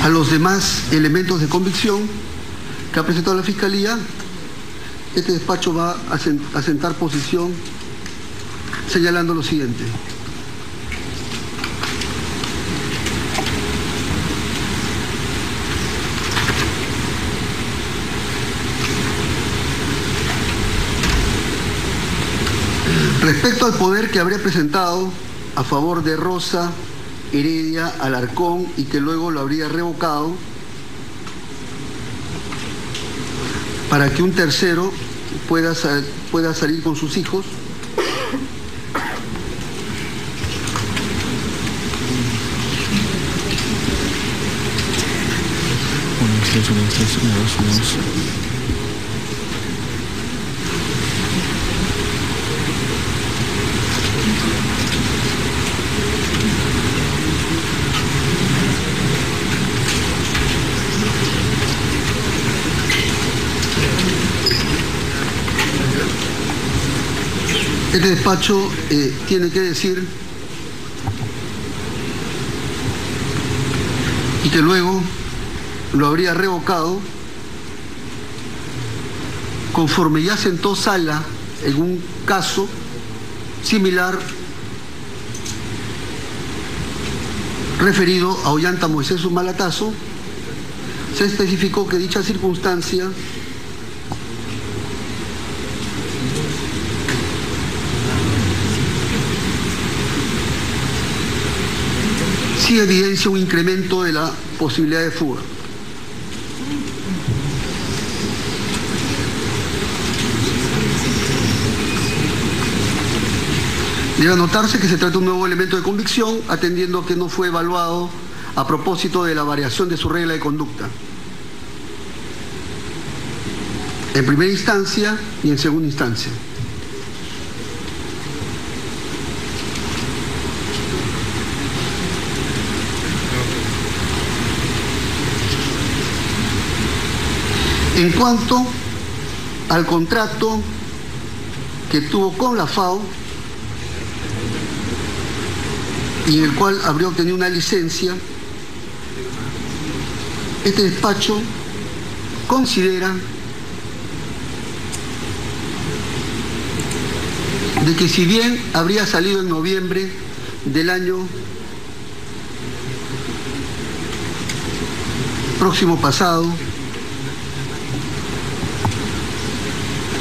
A los demás elementos de convicción que ha presentado la Fiscalía, este despacho va a sentar posición señalando lo siguiente. Respecto al poder que habría presentado a favor de Rosa Heredia Alarcón y que luego lo habría revocado para que un tercero pueda salir con sus hijos, este despacho tiene que decir y que luego lo habría revocado conforme ya sentó sala en un caso similar referido a Ollanta Moisés Humala-Tazo. Se especificó que dicha circunstancia sí evidencia un incremento de la posibilidad de fuga. Debe anotarse que se trata de un nuevo elemento de convicción, atendiendo a que no fue evaluado a propósito de la variación de su regla de conducta, en primera instancia y en segunda instancia. En cuanto al contrato que tuvo con la FAO y en el cual habría obtenido una licencia, este despacho considera de que si bien habría salido en noviembre del año próximo pasado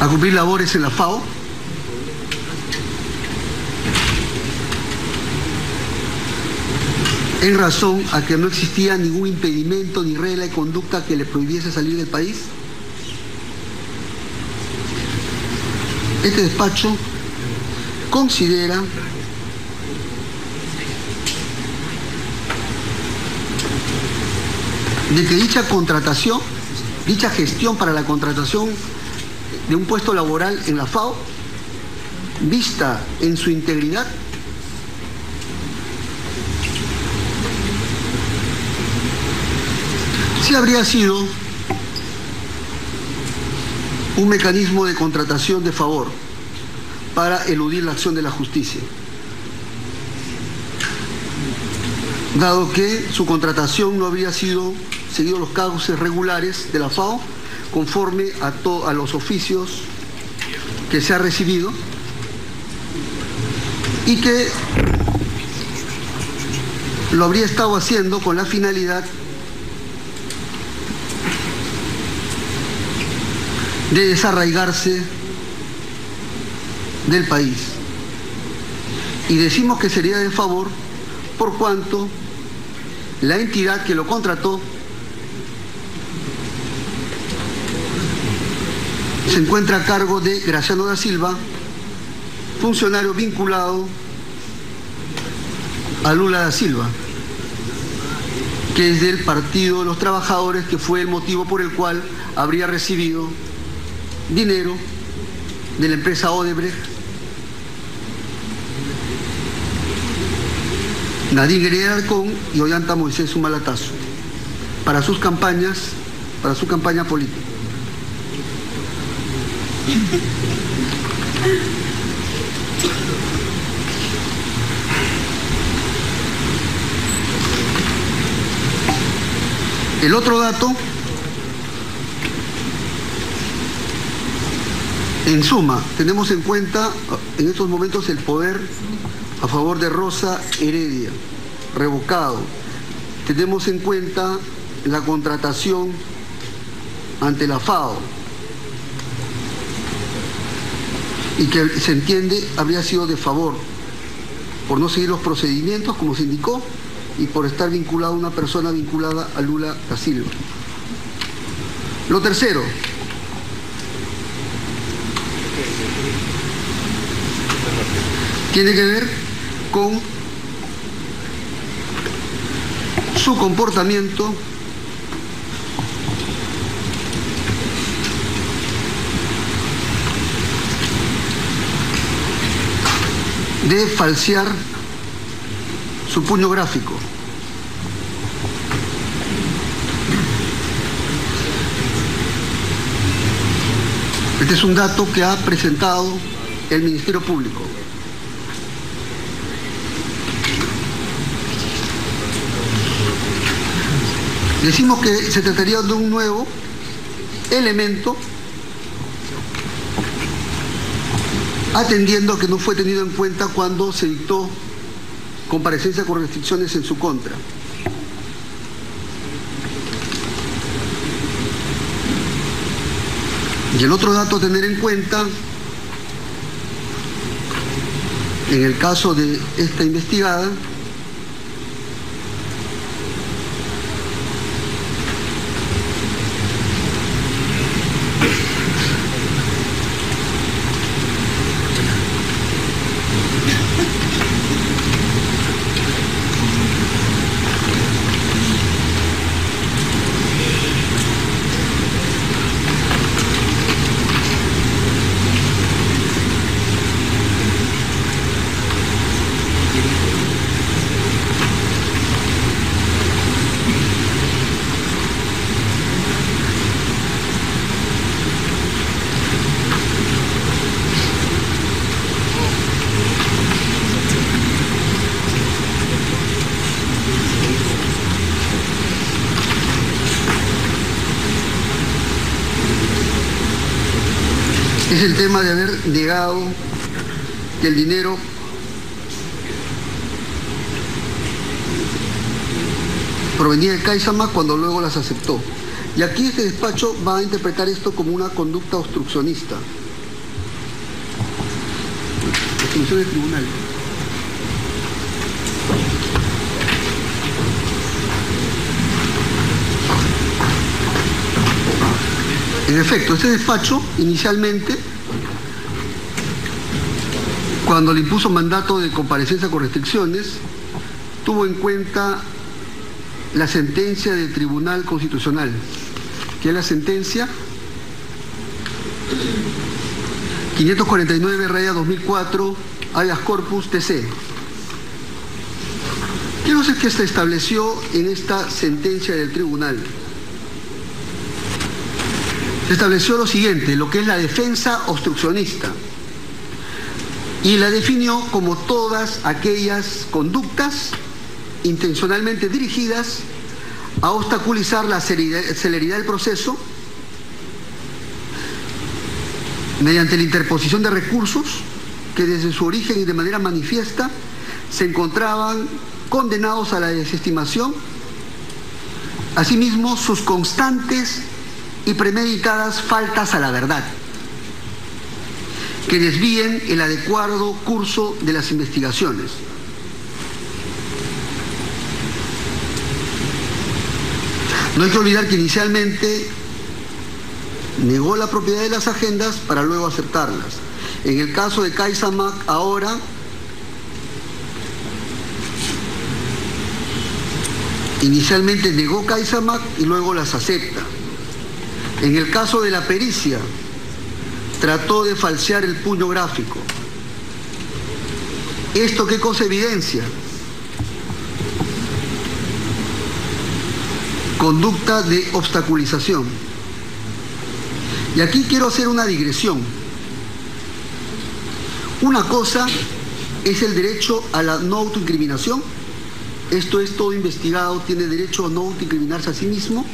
a cumplir labores en la FAO, en razón a que no existía ningún impedimento ni regla de conducta que le prohibiese salir del país. Este despacho considera de que dicha contratación, dicha gestión para la contratación de un puesto laboral en la FAO, vista en su integridad, sí habría sido un mecanismo de contratación de favor para eludir la acción de la justicia, dado que su contratación no habría seguido los cauces regulares de la FAO conforme a los oficios que se ha recibido, y que lo habría estado haciendo con la finalidad de desarraigarse del país. Y decimos que sería de favor por cuanto la entidad que lo contrató se encuentra a cargo de Graciano da Silva, funcionario vinculado a Lula da Silva, que es del Partido de los Trabajadores, que fue el motivo por el cual habría recibido dinero de la empresa Odebrecht, Nadine Heredia Alarcón y Ollanta Moisés Humala-Tazo, para sus campañas, para su campaña política. El otro dato, en suma, tenemos en cuenta en estos momentos el poder a favor de Rosa Heredia, revocado. Tenemos en cuenta la contratación ante la FAO y que se entiende habría sido de favor por no seguir los procedimientos como se indicó y por estar vinculado a una persona vinculada a Lula da Silva. Lo tercero, tiene que ver con su comportamiento de falsear su puño gráfico. Este es un dato que ha presentado el Ministerio Público. Decimos que se trataría de un nuevo elemento atendiendo a que no fue tenido en cuenta cuando se dictó comparecencia con restricciones en su contra. Y el otro dato a tener en cuenta, en el caso de esta investigada, es el tema de haber negado que el dinero provenía de CaixaMac cuando luego las aceptó. Y aquí este despacho va a interpretar esto como una conducta obstruccionista. Resolución del tribunal. En efecto, este despacho, inicialmente, cuando le impuso mandato de comparecencia con restricciones, tuvo en cuenta la sentencia del Tribunal Constitucional, que es la sentencia 549/2004, habeas corpus TC. ¿Qué es lo que se estableció en esta sentencia del tribunal? Se estableció lo siguiente, lo que es la defensa obstruccionista, y la definió como todas aquellas conductas intencionalmente dirigidas a obstaculizar la celeridad del proceso mediante la interposición de recursos que desde su origen y de manera manifiesta se encontraban condenados a la desestimación, asimismo sus constantes y premeditadas faltas a la verdad, que desvíen el adecuado curso de las investigaciones. No hay que olvidar que inicialmente negó la propiedad de las agendas para luego aceptarlas. En el caso de CaixaMac, ahora inicialmente negó CaixaMac y luego las acepta. En el caso de la pericia, trató de falsear el puño gráfico. ¿Esto qué cosa evidencia? Conducta de obstaculización. Y aquí quiero hacer una digresión. Una cosa es el derecho a la no autoincriminación Esto es, todo investigado tiene derecho a no autoincriminarse a sí mismo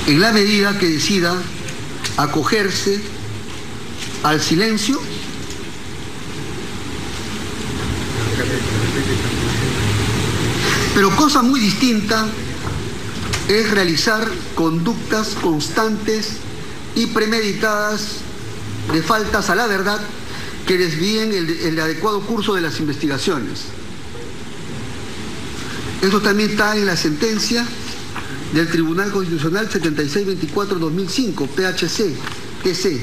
en la medida que decida acogerse al silencio pero cosa muy distinta es realizar conductas constantes y premeditadas de faltas a la verdad que desvíen el adecuado curso de las investigaciones. Eso también está en la sentencia del Tribunal Constitucional 7624-2005, PHC, TC.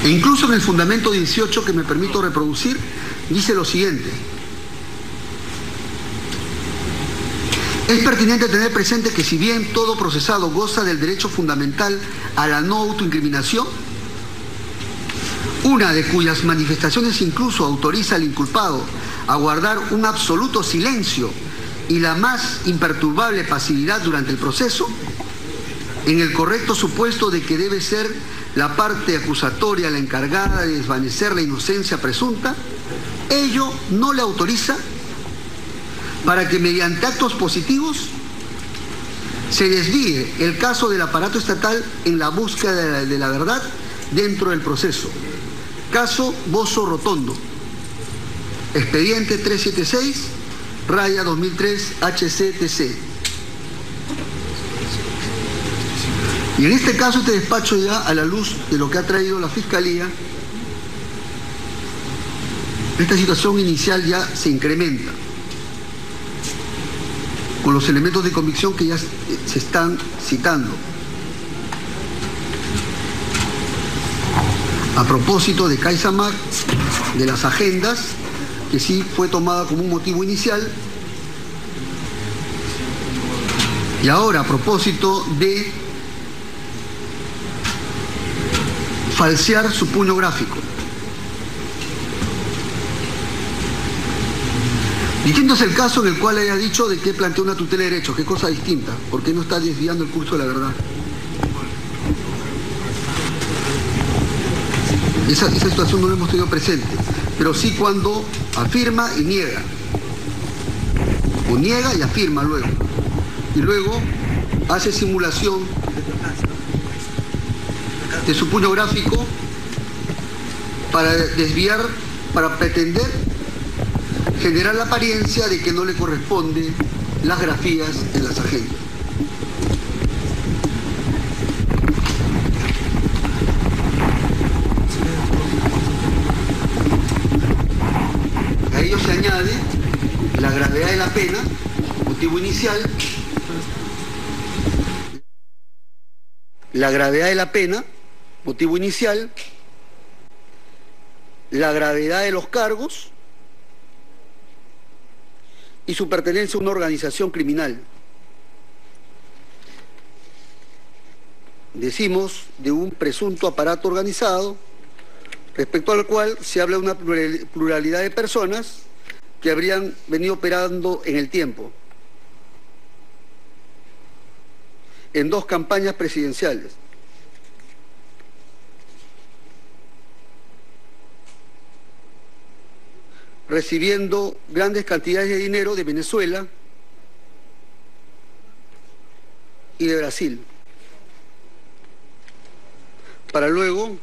E incluso en el fundamento 18 que me permito reproducir, dice lo siguiente. Es pertinente tener presente que si bien todo procesado goza del derecho fundamental a la no autoincriminación, una de cuyas manifestaciones incluso autoriza al inculpado a guardar un absoluto silencio y la más imperturbable pasividad durante el proceso, en el correcto supuesto de que debe ser la parte acusatoria la encargada de desvanecer la inocencia presunta, ello no le autoriza para que mediante actos positivos se desvíe el caso del aparato estatal en la búsqueda de la verdad dentro del proceso. Caso Bozo Rotondo, expediente 376-2003 HCTC. Y en este caso, este despacho, ya a la luz de lo que ha traído la Fiscalía, esta situación inicial ya se incrementa con los elementos de convicción que ya se están citando. A propósito de CaixaMark, de las agendas, que sí fue tomada como un motivo inicial, y ahora a propósito de falsear su puño gráfico. Distinto es el caso en el cual haya dicho de que planteó una tutela de derechos, qué cosa distinta, porque no está desviando el curso de la verdad. Esa situación no la hemos tenido presente, pero sí cuando afirma y niega, o niega y afirma luego, y luego hace simulación de su puño gráfico para desviar, para pretender generar la apariencia de que no le corresponden las grafías en las agendas. A ello se añade la gravedad de la pena, motivo inicial, la gravedad de la pena, motivo inicial, la gravedad de los cargos y su pertenencia a una organización criminal. Decimos de un presunto aparato organizado respecto al cual se habla de una pluralidad de personas que habrían venido operando en el tiempo, en 2 campañas presidenciales. Recibiendo grandes cantidades de dinero de Venezuela y de Brasil, para luego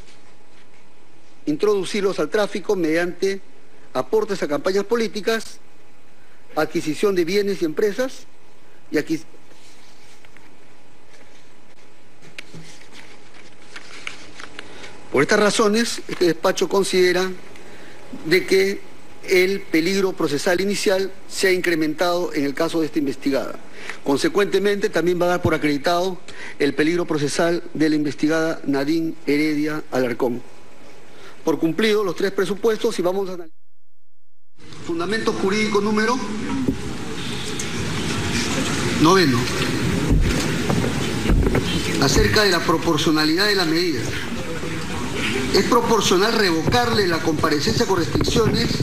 introducirlos al tráfico mediante aportes a campañas políticas, adquisición de bienes y empresas y aquí. Por estas razones, este despacho considera de que el peligro procesal inicial se ha incrementado en el caso de esta investigada. Consecuentemente, también va a dar por acreditado el peligro procesal de la investigada Nadine Heredia Alarcón. Por cumplido los 3 presupuestos, y vamos a analizar. Fundamento jurídico número 9. Acerca de la proporcionalidad de la medida. ¿Es proporcional revocarle la comparecencia con restricciones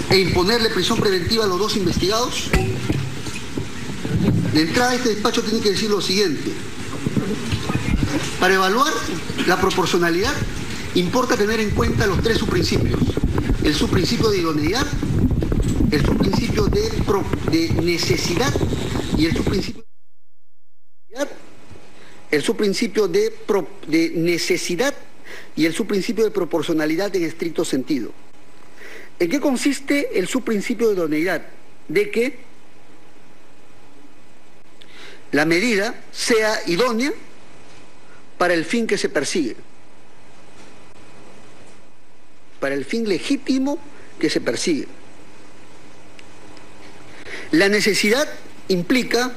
e imponerle prisión preventiva a los 2 investigados? De entrada, este despacho tiene que decir lo siguiente. Para evaluar la proporcionalidad importa tener en cuenta los tres subprincipios: el subprincipio de idoneidad, el subprincipio de necesidad y el subprincipio de necesidad y el subprincipio de proporcionalidad en estricto sentido. ¿En qué consiste el subprincipio de idoneidad? De que la medida sea idónea para el fin que se persigue, para el fin legítimo que se persigue. La necesidad implica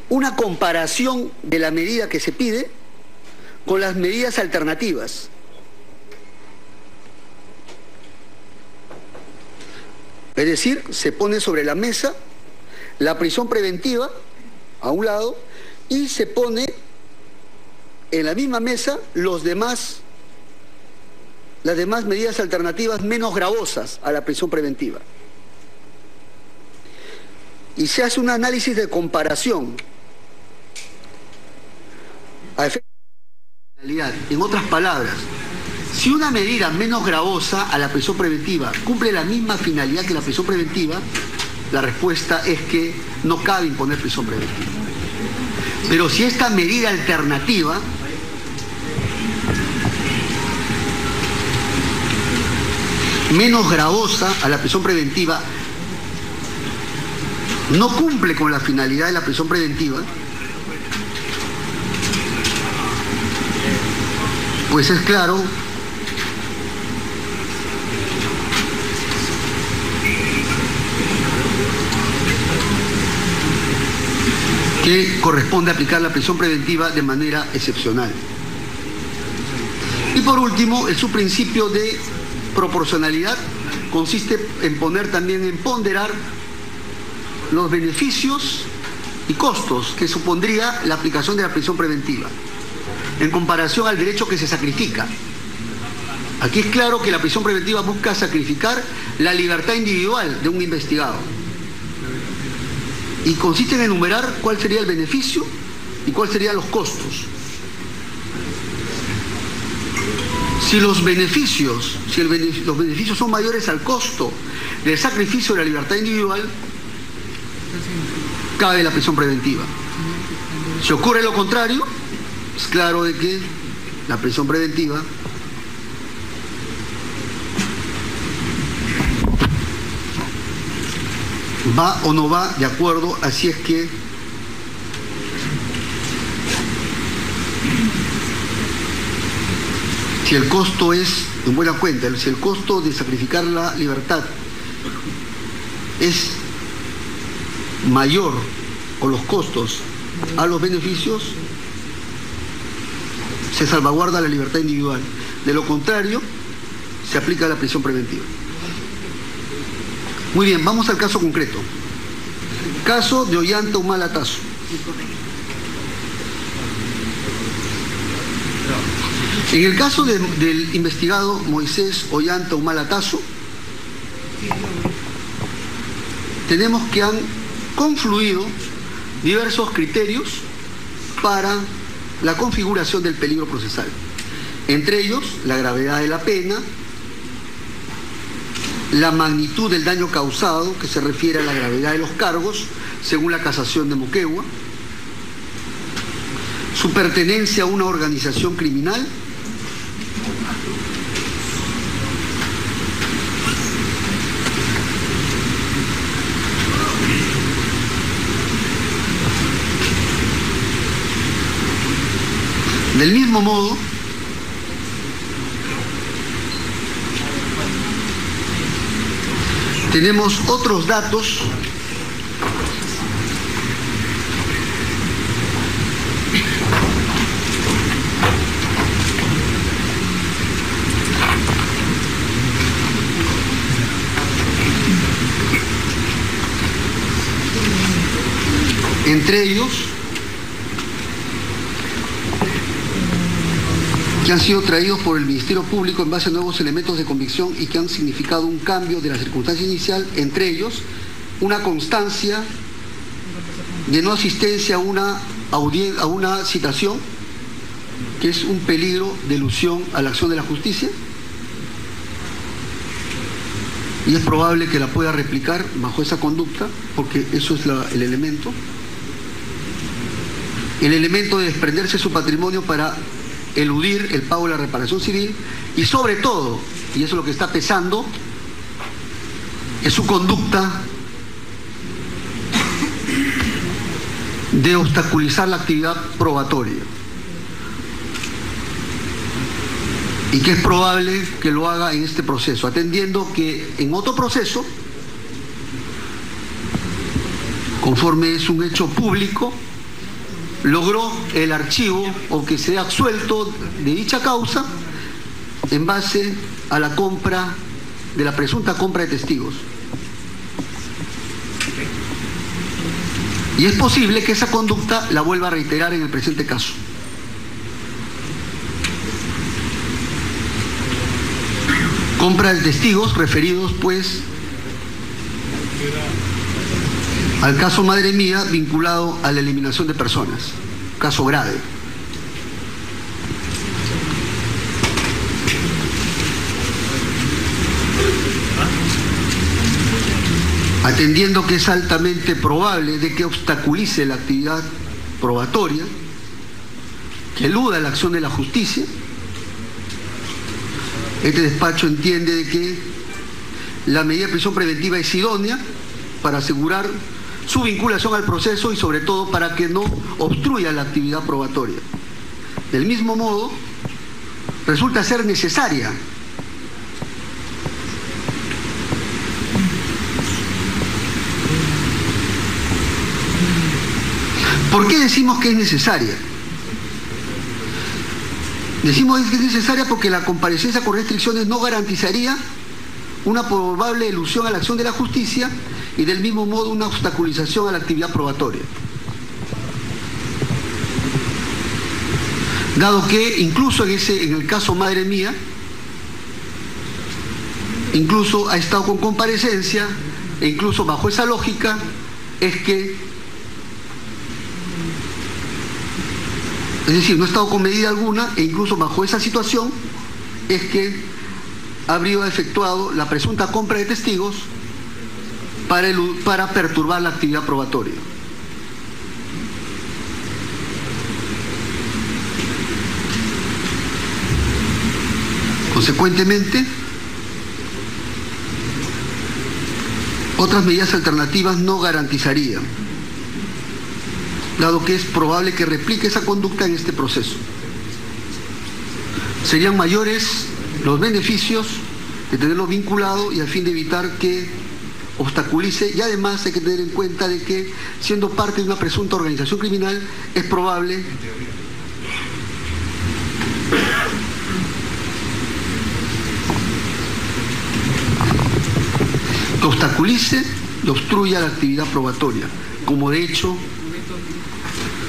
una comparación de la medida que se pide con las medidas alternativas. Es decir, se pone sobre la mesa la prisión preventiva a un lado y se pone en la misma mesa las demás medidas alternativas menos gravosas a la prisión preventiva. Y se hace un análisis de comparación a efecto de finalidad. En otras palabras, si una medida menos gravosa a la prisión preventiva cumple la misma finalidad que la prisión preventiva, la respuesta es que no cabe imponer prisión preventiva. Pero si esta medida alternativa menos gravosa a la prisión preventiva no cumple con la finalidad de la prisión preventiva, pues es claro que corresponde aplicar la prisión preventiva de manera excepcional. Y por último, el subprincipio de proporcionalidad consiste en ponderar los beneficios y costos que supondría la aplicación de la prisión preventiva en comparación al derecho que se sacrifica. Aquí es claro que la prisión preventiva busca sacrificar la libertad individual de un investigado y consiste en enumerar cuál sería el beneficio y cuáles serían los costos. Si los beneficios son mayores al costo del sacrificio de la libertad individual, cabe la prisión preventiva. Si ocurre lo contrario, es claro de que la prisión preventiva va o no va de acuerdo, así es que si el costo es, en buena cuenta, si el costo de sacrificar la libertad es mayor o los costos a los beneficios, se salvaguarda la libertad individual. De lo contrario, se aplica la prisión preventiva. Muy bien, vamos al caso concreto. Caso de Ollanta Humala Tasso. En el caso del investigado Moisés Ollanta Humala Tasso, tenemos que han confluido diversos criterios para la configuración del peligro procesal. Entre ellos, la gravedad de la pena, la magnitud del daño causado, que se refiere a la gravedad de los cargos, según la casación de Moquegua, su pertenencia a una organización criminal, del mismo modo, tenemos otros datos entre ellos que han sido traídos por el Ministerio Público en base a nuevos elementos de convicción y que han significado un cambio de la circunstancia inicial, entre ellos una constancia de no asistencia a una a una citación que es un peligro de elusión a la acción de la justicia, y es probable que la pueda replicar bajo esa conducta, porque eso es el elemento. El elemento de desprenderse de su patrimonio para eludir el pago de la reparación civil, y sobre todo, y eso es lo que está pesando, es su conducta de obstaculizar la actividad probatoria, y que es probable que lo haga en este proceso, atendiendo que en otro proceso, conforme es un hecho público, logró el archivo o que sea absuelto de dicha causa en base a la compra, de la presunta compra de testigos. Y es posible que esa conducta la vuelva a reiterar en el presente caso. Compra de testigos referidos pues al caso Madre Mía, vinculado a la eliminación de personas, caso grave. Atendiendo que es altamente probable de que obstaculice la actividad probatoria, que eluda la acción de la justicia, este despacho entiende de que la medida de prisión preventiva es idónea para asegurar su vinculación al proceso y sobre todo para que no obstruya la actividad probatoria. Del mismo modo, resulta ser necesaria ¿Por qué decimos que es necesaria? Decimos que es necesaria porque la comparecencia con restricciones no garantizaría una probable elusión a la acción de la justicia y del mismo modo una obstaculización a la actividad probatoria. Dado que incluso en el caso Madre Mía, incluso ha estado con comparecencia, e incluso bajo esa lógica es decir, no ha estado con medida alguna, e incluso bajo esa situación es que habría efectuado la presunta compra de testigos para perturbar la actividad probatoria. Consecuentemente, otras medidas alternativas no garantizarían, dado que es probable que replique esa conducta en este proceso. Serían mayores los beneficios de tenerlo vinculado y a fin de evitar que obstaculice, y además hay que tener en cuenta de que siendo parte de una presunta organización criminal es probable que obstaculice y obstruya la actividad probatoria, como de hecho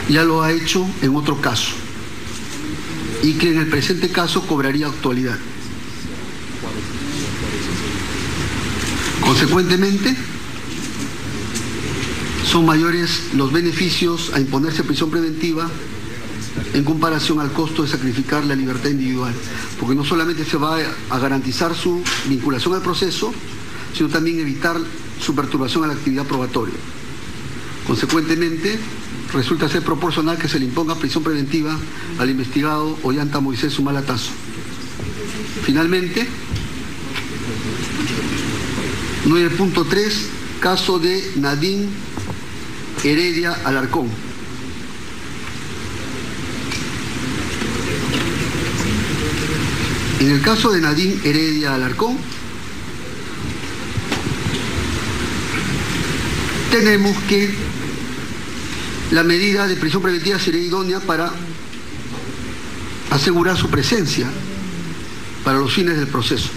ya lo ha hecho en otro caso, y que en el presente caso cobraría actualidad. Consecuentemente, son mayores los beneficios a imponerse prisión preventiva en comparación al costo de sacrificar la libertad individual, porque no solamente se va a garantizar su vinculación al proceso, sino también evitar su perturbación a la actividad probatoria. Consecuentemente, resulta ser proporcional que se le imponga prisión preventiva al investigado Ollanta Moisés Sumalatazo. Finalmente, 9.3, caso de Nadine Heredia Alarcón. En el caso de Nadine Heredia Alarcón, tenemos que la medida de prisión preventiva sería idónea para asegurar su presencia para los fines del proceso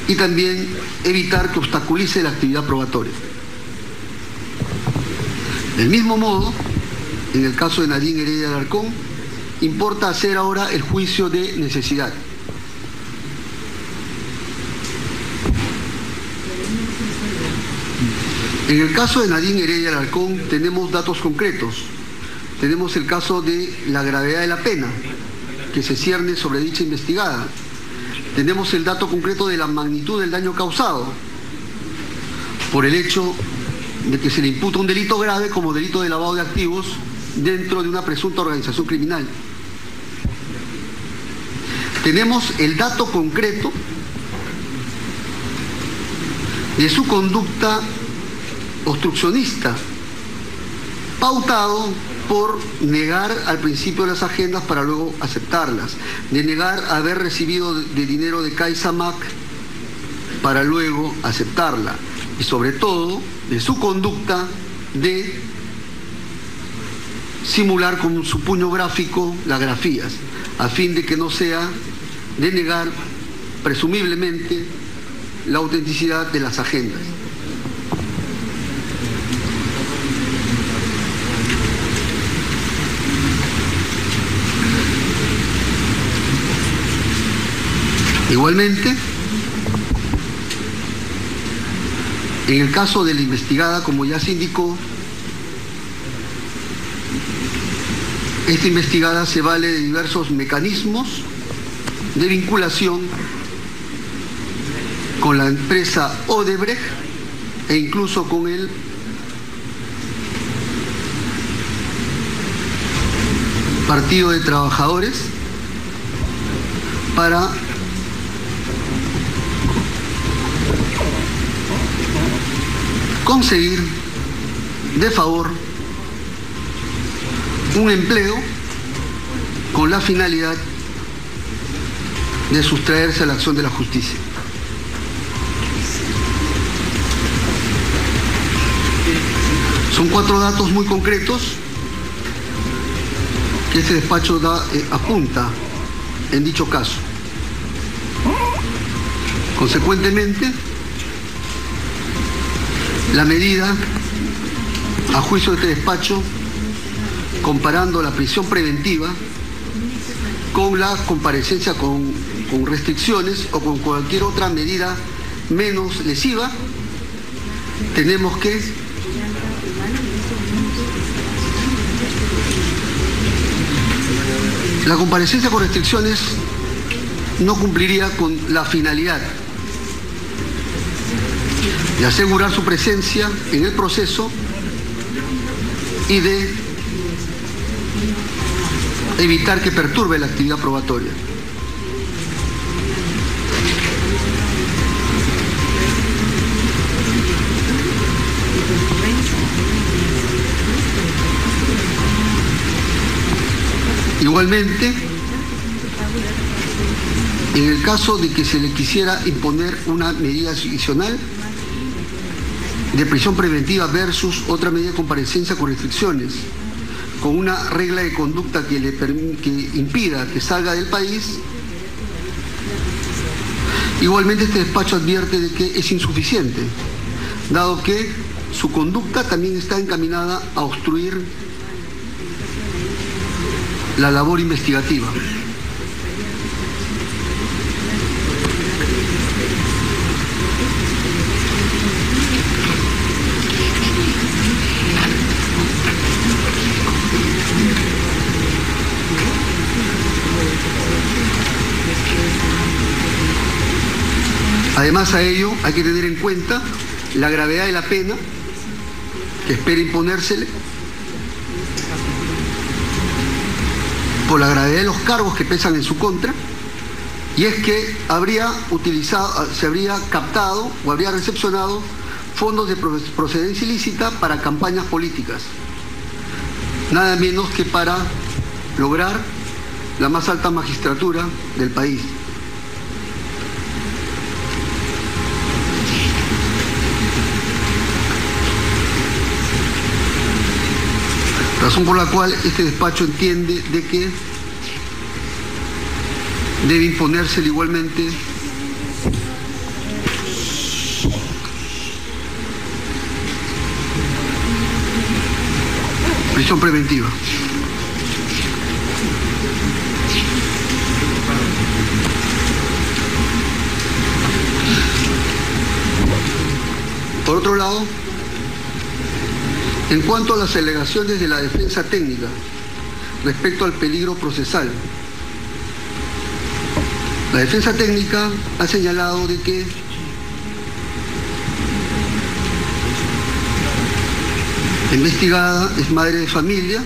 y también evitar que obstaculice la actividad probatoria. Del mismo modo, en el caso de Nadine Heredia Alarcón, importa hacer ahora el juicio de necesidad. En el caso de Nadine Heredia Alarcón tenemos datos concretos tenemos el caso de la gravedad de la pena que se cierne sobre dicha investigada. Tenemos el dato concreto de la magnitud del daño causado por el hecho de que se le imputa un delito grave como delito de lavado de activos dentro de una presunta organización criminal. Tenemos el dato concreto de su conducta obstruccionista, pautado por negar al principio las agendas para luego aceptarlas, de negar haber recibido de dinero de CaixaMac para luego aceptarla, y sobre todo de su conducta de simular con su puño gráfico las grafías, a fin de que no sea de negar presumiblemente la autenticidad de las agendas. Igualmente, en el caso de la investigada, como ya se indicó, esta investigada se vale de diversos mecanismos de vinculación con la empresa Odebrecht e incluso con el Partido de Trabajadores para conseguir de favor un empleo con la finalidad de sustraerse a la acción de la justicia. Son 4 datos muy concretos que este despacho apunta en dicho caso. Consecuentemente, la medida, a juicio de este despacho, comparando la prisión preventiva con la comparecencia con restricciones o con cualquier otra medida menos lesiva, tenemos que la comparecencia con restricciones no cumpliría con la finalidad de asegurar su presencia en el proceso y de evitar que perturbe la actividad probatoria. Igualmente, en el caso de que se le quisiera imponer una medida adicional de prisión preventiva versus otra medida de comparecencia con restricciones, con una regla de conducta que impida que salga del país, igualmente este despacho advierte de que es insuficiente, dado que su conducta también está encaminada a obstruir la labor investigativa. Además a ello hay que tener en cuenta la gravedad de la pena que espera imponérsele por la gravedad de los cargos que pesan en su contra, y es que se habría captado o habría recepcionado fondos de procedencia ilícita para campañas políticas, nada menos que para lograr la más alta magistratura del país. Razón por la cual este despacho entiende de que debe imponérsele igualmente prisión preventiva. Por otro lado, En cuanto a las alegaciones de la defensa técnica respecto al peligro procesal, la defensa técnica ha señalado de que la investigada es madre de familia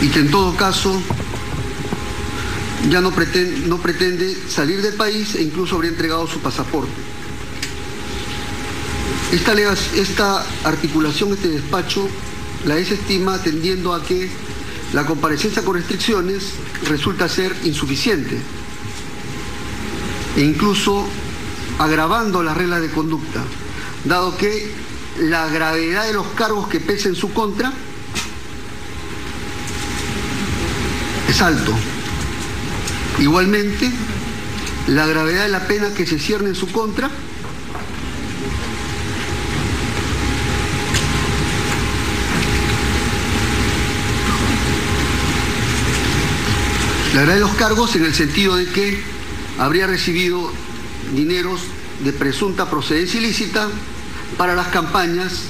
y que en todo caso ya no pretende salir del país e incluso habría entregado su pasaporte. Esta articulación, este despacho, la desestima atendiendo a que la comparecencia con restricciones resulta ser insuficiente e incluso agravando las reglas de conducta, dado que la gravedad de los cargos que pesa en su contra es alto. Igualmente, la gravedad de la pena que se cierne en su contra la gravedad de los cargos en el sentido de que habría recibido dineros de presunta procedencia ilícita para las campañas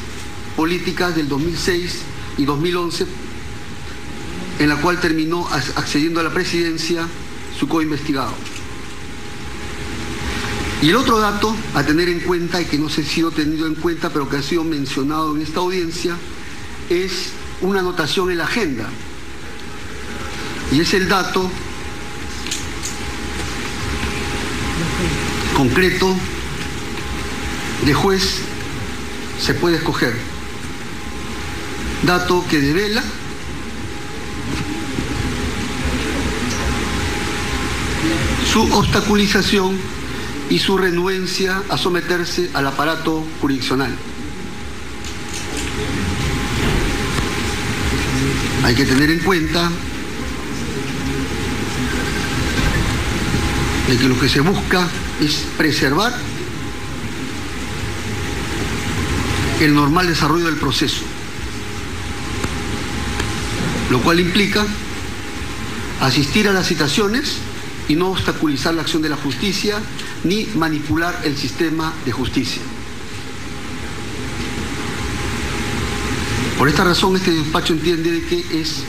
políticas del 2006 y 2011, en la cual terminó accediendo a la presidencia su coinvestigado. Y el otro dato a tener en cuenta, y que no se ha sido tenido en cuenta, pero que ha sido mencionado en esta audiencia, es una anotación en la agenda. Y es el dato concreto de juez se puede escoger. Dato que devela su obstaculización y su renuencia a someterse al aparato jurisdiccional. Hay que tener en cuenta de que lo que se busca es preservar el normal desarrollo del proceso, lo cual implica asistir a las citaciones y no obstaculizar la acción de la justicia ni manipular el sistema de justicia. Por esta razón, este despacho entiende de que es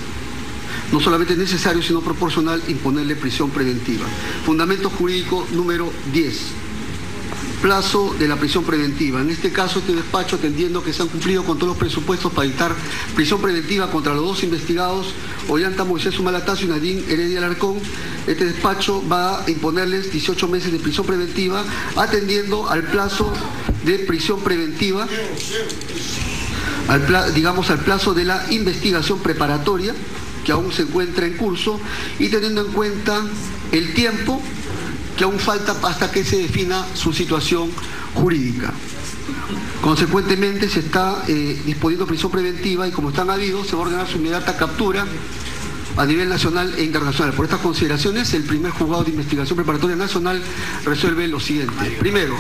no solamente necesario, sino proporcional imponerle prisión preventiva. Fundamento jurídico número 10. Plazo de la prisión preventiva. En este caso, este despacho, atendiendo que se han cumplido con todos los presupuestos para dictar prisión preventiva contra los dos investigados, Ollanta Moisés Humala-Tasso y Nadine Heredia Alarcón, este despacho va a imponerles 18 meses de prisión preventiva, atendiendo al plazo de prisión preventiva, al plazo de la investigación preparatoria, que aún se encuentra en curso, y teniendo en cuenta el tiempo que aún falta hasta que se defina su situación jurídica. Consecuentemente, se está disponiendo prisión preventiva y, como están habidos, se va a ordenar su inmediata captura a nivel nacional e internacional. Por estas consideraciones, el primer juzgado de investigación preparatoria nacional resuelve lo siguiente. Primero,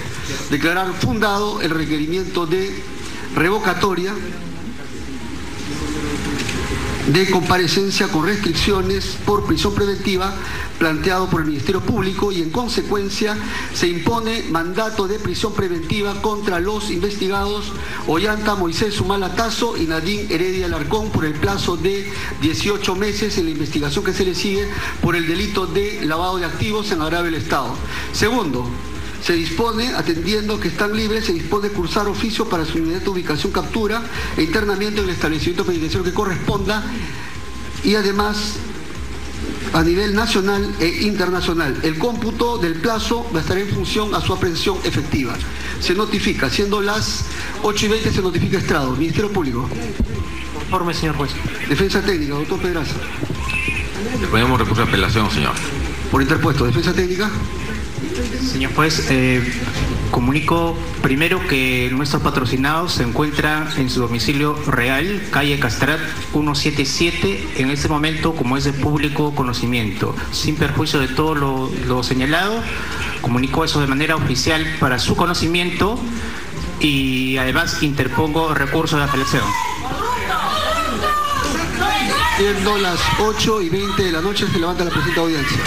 declarar fundado el requerimiento de revocatoria de comparecencia con restricciones por prisión preventiva planteado por el Ministerio Público, y en consecuencia se impone mandato de prisión preventiva contra los investigados Ollanta Moisés Humala-Tasso y Nadine Heredia Alarcón por el plazo de 18 meses en la investigación que se le sigue por el delito de lavado de activos en agravio del Estado. Segundo, se dispone, atendiendo que están libres, se dispone cursar oficio para su inmediata ubicación, captura e internamiento en el establecimiento penitenciario que corresponda, y además a nivel nacional e internacional. El cómputo del plazo va a estar en función a su aprehensión efectiva. Se notifica, siendo las 8:20, se notifica estrado. Ministerio Público. Conforme, señor juez. Defensa técnica, doctor Pedraza. Le ponemos recurso de apelación, señor. Por interpuesto. Defensa técnica. Señor juez, comunico primero que nuestro patrocinado se encuentra en su domicilio real, calle Castrat 177, en este momento, como es de público conocimiento. Sin perjuicio de todo lo señalado, comunico eso de manera oficial para su conocimiento y además interpongo recurso de apelación. Siendo las 8:20 de la noche, se levanta la presente audiencia.